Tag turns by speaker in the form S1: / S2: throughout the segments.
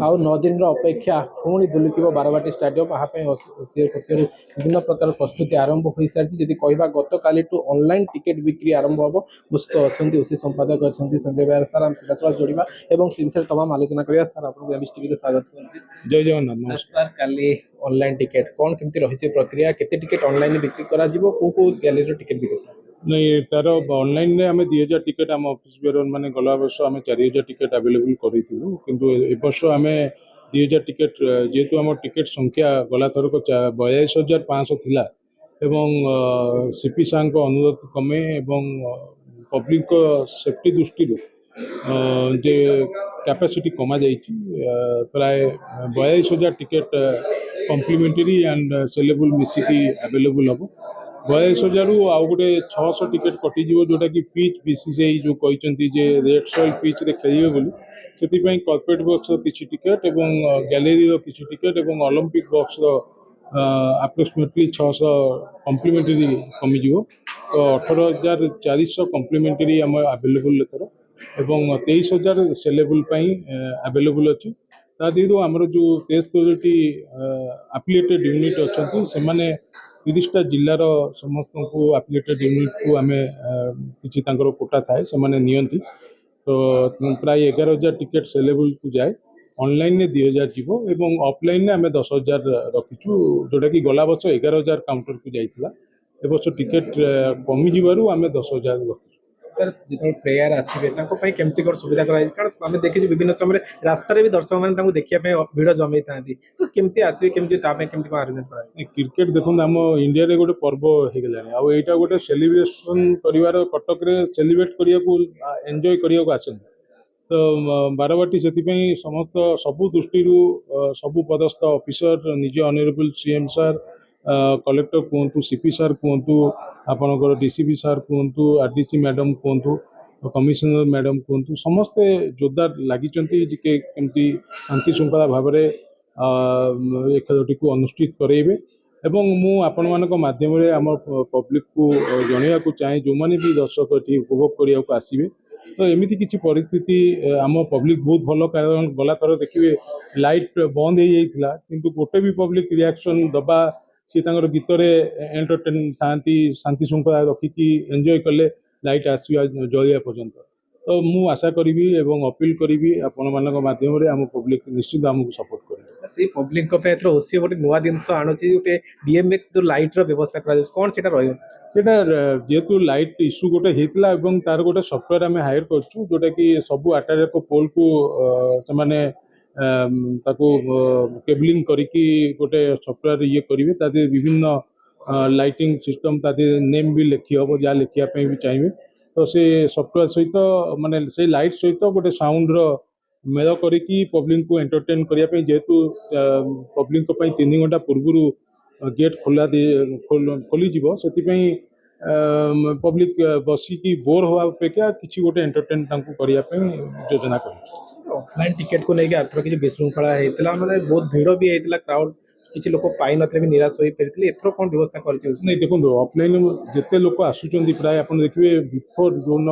S1: ଆଉ 9 ଦିନର ଅପେକ୍ଷା ପୁଣି ଦୁଲୁକିବ ବାରବାଟୀ ଷ୍ଟାଡିୟମ। ଏହା ପାଇଁ ସିଏ ପକ୍ଷରୁ ବିଭିନ୍ନ ପ୍ରକାର ପ୍ରସ୍ତୁତି ଆରମ୍ଭ ହୋଇସାରିଛି। ଯଦି କହିବା ଗତକାଲିଠୁ ଅନଲାଇନ୍ ଟିକେଟ୍ ବିକ୍ରି ଆରମ୍ଭ ହେବ। ଉପସ୍ଥିତ ଅଛନ୍ତି ଓସି ସମ୍ପାଦକ ଅଛନ୍ତି ସଞ୍ଜୟ ବେହେରା ସାର୍। ଆମେ ସିଧାସଳଖ ଯୋଡ଼ିବା ଏବଂ ସେ ବିଷୟରେ ତମାମ ଆଲୋଚନା କରିବା। ସାର୍ ଆପଣଙ୍କୁ ଏମ୍ଏସ୍ ଟିଭିରେ ସ୍ୱାଗତ କରୁଛି।
S2: ଜୟ ଜଗନ୍ନାଥ, ନମସ୍କାର।
S1: ସାର୍ କାଲି ଅନଲାଇନ୍ ଟିକେଟ୍ କ'ଣ କେମିତି ରହିଛି ପ୍ରକ୍ରିୟା? କେତେ ଟିକେଟ୍ ଅନଲାଇନ୍ ବିକ୍ରି କରାଯିବ? କୋଉ କୋଉ ଗ୍ୟାଲେରୀର ଟିକେଟ୍ ବିକ୍ରି?
S2: ନାଇଁ, ତାର ଅନଲାଇନରେ ଆମେ 2000 ଟିକେଟ୍ ଆମ ଅଫିସ ବେରୋର ମାନେ ଗଲା ବର୍ଷ ଆମେ 4000 ଟିକେଟ୍ ଆଭେଲେବୁଲ୍ କରିଥିଲୁ, କିନ୍ତୁ ଏ ବର୍ଷ ଆମେ 2000 ଟିକେଟ୍, ଯେହେତୁ ଆମ ଟିକେଟ୍ ସଂଖ୍ୟା ଗଲାଥରକ 42,500 ଥିଲା ଏବଂ ସିପି ସାର୍ଙ୍କ ଅନୁରୋଧ କ୍ରମେ ଏବଂ ପବ୍ଲିକଙ୍କ ସେଫ୍ଟି ଦୃଷ୍ଟିରୁ ଯେ କ୍ୟାପାସିଟି କମାଯାଇଛି, ପ୍ରାୟ 42,000 ଟିକେଟ୍ କମ୍ପ୍ଲିମେଣ୍ଟାରୀ ଆଣ୍ଡ ସେଲେବୁଲ୍ ମିଶିକି ଆଭେଲେବୁଲ୍ ହେବ। 42,000ରୁ ଆଉ ଗୋଟେ 600 ଟିକେଟ୍ କଟିଯିବ, ଯେଉଁଟାକି ପିଚ୍ BCCI ଯେଉଁ କହିଛନ୍ତି ଯେ ରେଡ୍ ସଏଲ୍ ପିଚ୍ରେ ଖେଳିବେ ବୋଲି, ସେଥିପାଇଁ କର୍ପୋରେଟ୍ ବକ୍ସର କିଛି ଟିକେଟ୍ ଏବଂ ଗ୍ୟାଲେରୀର କିଛି ଟିକେଟ୍ ଏବଂ ଅଲମ୍ପିକ୍ ବକ୍ସର ଆପ୍ରୋକ୍ସିମେଟଲି 600 କମ୍ପ୍ଲିମେଣ୍ଟାରୀ କମିଯିବ। ତ 18,400 କମ୍ପ୍ଲିମେଣ୍ଟାରୀ ଆମର ଆଭେଲେବୁଲ୍ ଏଥର ଏବଂ 23,000 ସେଲେବୁଲ୍ ପାଇଁ ଆଭେଲେବୁଲ୍ ଅଛି। ତା ଦେହରୁ ଆମର ଯେଉଁ 73ଟି ଆଫିଲିଏଟେଡ୍ ୟୁନିଟ୍ ଅଛନ୍ତି, ସେମାନେ 30ଟା ଜିଲ୍ଲାର ସମସ୍ତଙ୍କୁ ଆଫିଲିଏଟେଡ୍ ୟୁନିଟ୍କୁ ଆମେ କିଛି ତାଙ୍କର କୋଟା ଥାଏ, ସେମାନେ ନିଅନ୍ତି। ତ ପ୍ରାୟ 11,000 ଟିକେଟ୍ ସେଲେବୁଲ୍କୁ ଯାଏ। ଅନଲାଇନ୍ରେ 2,000 ଯିବ ଏବଂ ଅଫଲାଇନ୍ରେ ଆମେ 10,000 ରଖିଛୁ, ଯେଉଁଟାକି ଗଲା ବର୍ଷ 11,000 କାଉଣ୍ଟରକୁ ଯାଇଥିଲା। ଏ ବର୍ଷ ଟିକେଟ୍ କମିଯିବାରୁ ଆମେ 10,000 ରଖିଛୁ।
S1: ସାର୍ ଯେତେବେଳେ ପ୍ଲେୟାର ଆସିବେ ତାଙ୍କ ପାଇଁ କେମିତି କ'ଣ ସୁବିଧା କରାଯାଇଛି? କାରଣ ଆମେ ଦେଖିଛୁ ବିଭିନ୍ନ ସମୟରେ ରାସ୍ତାରେ ବି ଦର୍ଶକମାନେ ତାଙ୍କୁ ଦେଖିବା ପାଇଁ ଭିଡ଼ ଜମେଇଥାନ୍ତି। ତ କେମିତି ଆସିବେ, କେମିତି ତା ପାଇଁ କେମିତି କ'ଣ ଆରେଞ୍ଜମେଣ୍ଟ କରାଯାଇଛି?
S2: କ୍ରିକେଟ୍ ଦେଖନ୍ତୁ, ଆମ ଇଣ୍ଡିଆରେ ଗୋଟେ ପର୍ବ ହେଇଗଲାଣି, ଆଉ ଏଇଟା ଗୋଟେ ସେଲିବ୍ରେସନ୍ କରିବାର, କଟକରେ ସେଲିବ୍ରେଟ୍ କରିବାକୁ, ଏନ୍ଜୟ କରିବାକୁ ଆସନ୍ତି। ତ ବାରବାଟୀ ସେଥିପାଇଁ ସବୁ ଦୃଷ୍ଟିରୁ ସବୁ ପଦସ୍ଥ ଅଫିସର, ନିଜ ଅନରେବୁଲ୍ CM ସାର୍, କଲେକ୍ଟର କୁହନ୍ତୁ, CP ସାର୍ କୁହନ୍ତୁ, ଆପଣଙ୍କର DCP ସାର୍ କୁହନ୍ତୁ, RDC ମ୍ୟାଡ଼ମ୍ କୁହନ୍ତୁ, କମିଶନର ମ୍ୟାଡ଼ମ୍ କୁହନ୍ତୁ, ସମସ୍ତେ ଜୋରଦାର ଲାଗିଛନ୍ତି ଯେ କେମିତି ଶାନ୍ତି ଶୃଙ୍ଖଳା ଭାବରେ ଏ ଖେଳଟିକୁ ଅନୁଷ୍ଠିତ କରାଇବେ। ଏବଂ ମୁଁ ଆପଣମାନଙ୍କ ମାଧ୍ୟମରେ ଆମ ପବ୍ଲିକକୁ ଜଣାଇବାକୁ ଚାହେଁ, ଯେଉଁମାନେ ବି ଦର୍ଶକ ଏଠି ଉପଭୋଗ କରିବାକୁ ଆସିବେ, ତ ଏମିତି କିଛି ପରିସ୍ଥିତି ଆମ ପବ୍ଲିକ ବହୁତ ଭଲ, କାରଣ ଗଲାଥର ଦେଖିବେ ଲାଇଟ୍ ବନ୍ଦ ହେଇଯାଇଥିଲା, କିନ୍ତୁ ଗୋଟେ ବି ପବ୍ଲିକ ରିଆକ୍ସନ୍ ଦେବା, ସିଏ ତାଙ୍କର ଗୀତରେ ଏଣ୍ଟରଟେନ୍ ଥାନ୍ତି, ଶାନ୍ତି ଶୃଙ୍ଖଳା ରଖିକି ଏନ୍ଜୟ କଲେ ଲାଇଟ୍ ଆସିବା ଜଳିବା ପର୍ଯ୍ୟନ୍ତ। ତ ମୁଁ ଆଶା କରିବି ଏବଂ ଅପିଲ୍ କରିବି ଆପଣମାନଙ୍କ ମାଧ୍ୟମରେ ଆମ ପବ୍ଲିକ ନିଶ୍ଚିତ ଆମକୁ ସପୋର୍ଟ କରିବେ।
S1: ସେଇ ପବ୍ଲିକଙ୍କ ପାଇଁ ଏଥର ଓସି ଗୋଟେ ନୂଆ ଜିନିଷ ଆଣୁଛି, ଗୋଟେ DMX ଯୋଉ ଲାଇଟ୍ର ବ୍ୟବସ୍ଥା କରାଯାଉଛି, କ'ଣ ସେଇଟା ରହିବ?
S2: ସେଇଟା ଯେହେତୁ ଲାଇଟ୍ ଇସ୍ୟୁ ଗୋଟେ ହେଇଥିଲା ଏବଂ ତାର ଗୋଟେ ସଫ୍ଟୱେର୍ ଆମେ ହାୟର କରିଛୁ, ଯେଉଁଟାକି ସବୁ 8ଟା ଯାକ ପୋଲ୍କୁ ସେମାନେ ତାକୁ କେବଲିଂ କରିକି ଗୋଟେ ସଫ୍ଟୱେର୍ ଇଏ କରିବେ। ତା ଦେହରେ ବିଭିନ୍ନ ଲାଇଟିଂ ସିଷ୍ଟମ୍, ତା ଦେହରେ ନେମ୍ ବି ଲେଖି ହେବ, ଯାହା ଲେଖିବା ପାଇଁ ବି ଚାହିଁବେ। ତ ସେ ସଫ୍ଟୱେର୍ ସହିତ, ମାନେ ସେଇ ଲାଇଟ୍ ସହିତ ଗୋଟେ ସାଉଣ୍ଡର ମେଳ କରିକି ପବ୍ଲିକକୁ ଏଣ୍ଟରଟେନ୍ କରିବା ପାଇଁ, ଯେହେତୁ ପବ୍ଲିକଙ୍କ ପାଇଁ 3 ଘଣ୍ଟା ପୂର୍ବରୁ ଗେଟ୍ ଖୋଲିଯିବ, ସେଥିପାଇଁ ପବ୍ଲିକ ବସିକି ବୋର୍ ହେବା ଅପେକ୍ଷା କିଛି ଗୋଟେ ଏଣ୍ଟରଟେନ୍ ତାଙ୍କୁ କରିବା ପାଇଁ ଯୋଜନା କରିଛୁ।
S1: ଅଫଲାଇନ୍ ଟିକେଟ୍କୁ ନେଇକି ଆର୍ଥର କିଛି ବିଶୃଙ୍ଖଳା ହେଇଥିଲା, ମାନେ ବହୁତ ଭିଡ଼ ବି ହେଇଥିଲା, କ୍ରାଉଡ୍ କିଛି ଲୋକ ପାଇନଥିଲେ ବି ନିରାଶ ହୋଇ ଫେରିଥିଲେ। ଏଥର କ'ଣ ବ୍ୟବସ୍ଥା କରିଛି?
S2: ନାଇଁ ଦେଖନ୍ତୁ, ଅଫଲାଇନ୍ ଯେତେ ଲୋକ ଆସୁଛନ୍ତି, ପ୍ରାୟ ଆପଣ ଦେଖିବେ ବିଫୋର୍ ଯୋଉନ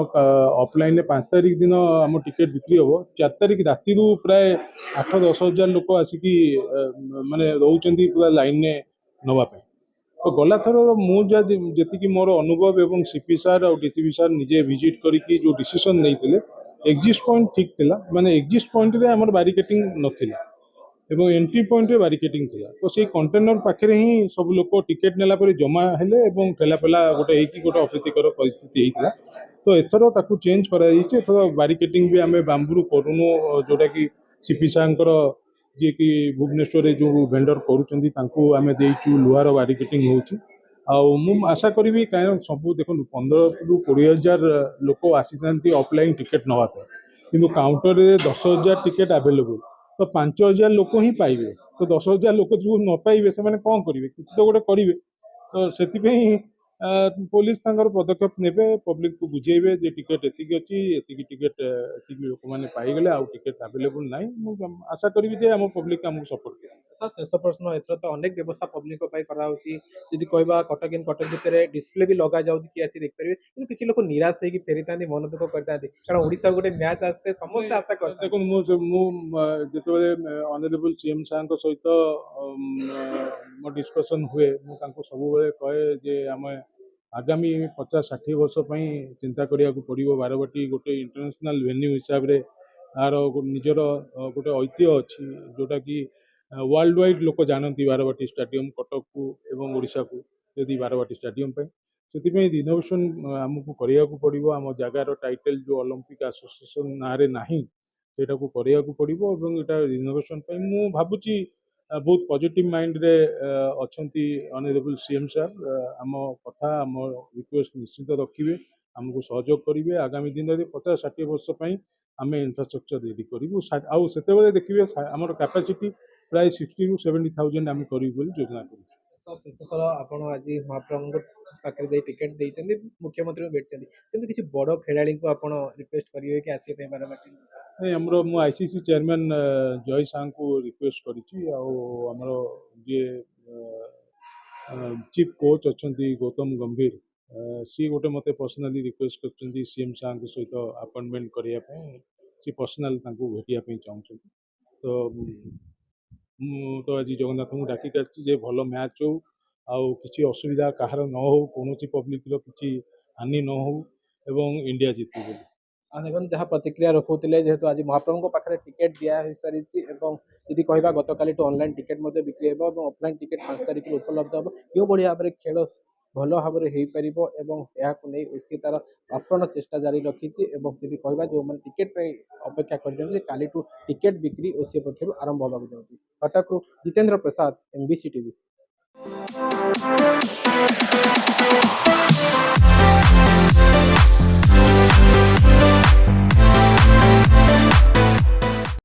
S2: ଅଫଲାଇନ୍ରେ 5 ତାରିଖ ଦିନ ଆମ ଟିକେଟ୍ ବିକ୍ରି ହେବ, 4 ତାରିଖ ରାତିରୁ ପ୍ରାୟ 8-10 ହଜାର ଲୋକ ଆସିକି ମାନେ ରହୁଛନ୍ତି ପୁରା ଲାଇନ୍ରେ ନେବା ପାଇଁ। ତ ଗଲାଥର ମୁଁ ଯେତିକି ମୋର ଅନୁଭବ ଏବଂ CP ସାର୍ ଆଉ DCP ସାର୍ ନିଜେ ଭିଜିଟ୍ କରିକି ଯେଉଁ ଡିସିସନ୍ ନେଇଥିଲେ, ଏକ୍ଜିଷ୍ଟ ପଏଣ୍ଟ ଠିକ୍ ଥିଲା। ମାନେ ଏକ୍ଜିଷ୍ଟ ପଏଣ୍ଟରେ ଆମର ବାରିକେଟିଂ ନଥିଲା ଏବଂ ଏଣ୍ଟ୍ରି ପଏଣ୍ଟରେ ବାରିକେଟିଂ ଥିଲା। ତ ସେଇ କଣ୍ଟେନର ପାଖରେ ହିଁ ସବୁ ଲୋକ ଟିକେଟ୍ ନେଲା ପରେ ଜମା ହେଲେ ଏବଂ ଠେଲାପେଲା ଗୋଟେ ହେଇକି ଗୋଟେ ଅପ୍ରୀତିକର ପରିସ୍ଥିତି ହେଇଥିଲା। ତ ଏଥର ତାକୁ ଚେଞ୍ଜ କରାଯାଇଛି। ଏଥର ବାରିକେଟିଂ ବି ଆମେ ବାମ୍ବୁରୁ କରୁନୁ, ଯେଉଁଟାକି CP ସାର୍ଙ୍କର, ଯିଏକି ଭୁବନେଶ୍ୱରରେ ଯେଉଁ ଭେଣ୍ଡର କରୁଛନ୍ତି, ତାଙ୍କୁ ଆମେ ଦେଇଛୁ ଲୁହାର ବାରିକେଟିଂ ହେଉଛି। ଆଉ ମୁଁ ଆଶା କରିବି, କାରଣ ସବୁ ଦେଖନ୍ତୁ 15ରୁ 20 ହଜାର ଲୋକ ଆସିଥାନ୍ତି ଅଫଲାଇନ୍ ଟିକେଟ୍ ନେବା ପାଇଁ, କିନ୍ତୁ କାଉଣ୍ଟରରେ 10,000 ଟିକେଟ୍ ଆଭେଲେବୁଲ୍। ତ 5,000 ଲୋକ ହିଁ ପାଇବେ। ତ 10,000 ଲୋକ ଯେଉଁ ନ ପାଇବେ, ସେମାନେ କ'ଣ କରିବେ? କିଛି ତ ଗୋଟେ କରିବେ। ତ ସେଥିପାଇଁ ପୋଲିସ ତାଙ୍କର ପଦକ୍ଷେପ ନେବେ, ପବ୍ଲିକକୁ ବୁଝେଇବେ ଯେ ଟିକେଟ୍ ଏତିକି ଅଛି, ଏତିକି ଟିକେଟ୍ ଏତିକି ଲୋକମାନେ ପାଇଗଲେ, ଆଉ ଟିକେଟ୍ ଆଭେଲେବୁଲ୍ ନାହିଁ। ମୁଁ ଆଶା କରିବି ଯେ ଆମ ପବ୍ଲିକ ଆମକୁ ସପୋର୍ଟ କରିବେ।
S1: सर शेष प्रश्न एथर तो अनेक व्यवस्था पब्लिक कराऊँगी जदि कहवा कटक इन कटक भितर डिस्प्ले भी लगा जाऊँगी कि आसी देखिपारे कि किसी लोग निराश होकर फेरी था मन दुख करता कारण ओडिशा गोटे मैच आसते समस्त आशा करते
S2: देखो जिते ऑनरेबल सीएम साहब सहित मो डिस्कशन हुए मुझे सब कहे जे आम आगामी 50-60 वर्ष पई चिंता करिया को पड़िबो बारवाटी गोटे इंटरनेशनल वेन्यू हिसाब रे आर निजर गोटे ऐतिह्य अच्छी जोटा कि वर्ल्ड वाइड लोक जानती बारवाटी स्टेडियम कटक को एवं ओडिशा को यदि बारवाटी स्टेडियम पे से रिनोवेशन आमको करिया को पड़िबो आम जगार टाइटल जो ओलंपिक एसोसिएशन ना रे नाही सेटा को करिया को पड़िबो एवं एटा रिनोवेशन पे मु भाबुची बहुत पॉजिटिव माइंड रे अछंती ऑनरेबल सीएम साहब आम कथा आम रिक्वेस्ट निश्चित रखिबे आमको सहयोग करिवे आगामी दिन रे 50-60 वर्ष पई आम इनफ्रास्ट्रक्चर रेडी करूँ आउ से देखिए आमर कैपेसिटी प्राय 60 to 70,000 आम करूँ योजना करूँ
S1: तो शेषथर आपण आज महाप्रभु पाखे टिकेट देते मुख्यमंत्री भेटते सेमती किसी बड़ खेला को आप रिक्वेस्ट करेंगे कि आसपा बारवाटी
S2: नहीं आमर मु आईसीसी चेयरमैन जय शाह को रिक्वेस्ट करी आमर जी चीफ कोच अच्छा गौतम गंभीर सी गोटे मत पर्सनाली रिक्वेस्ट कर सीएम शाह सहित अपॉइंटमेंट करने सी पर्सनाल भेटिया चाहते तो तो आज जगन्नाथ को डाकिक आसी भल मैच हो आउ किसी असुविधा कहार न हो कौन पब्लिक किसी हानि न हो एवं इंडिया जीतू बोली
S1: देखो जहाँ प्रतिक्रिया रखुले जेहेतु आज महाप्रभु पाखे टिकेट दिया हो सारी यदि कहवा गत काली ऑनलाइन टिकेट बिक्री हो ऑफलाइन टिकेट 5 तारिख में उपलब्ध हम क्यों भाई भाव में खेल भल भाव में हो पार नहीं ओसी तार आप्राण चेष्टा जारी रखी जदि कहवा जो मैंने टिकेट अपेक्षा कर काली टिकेट बिक्री ओसी पक्षर आरंभ होगा जाऊँगी कटक जितेंद्र प्रसाद MBC TV।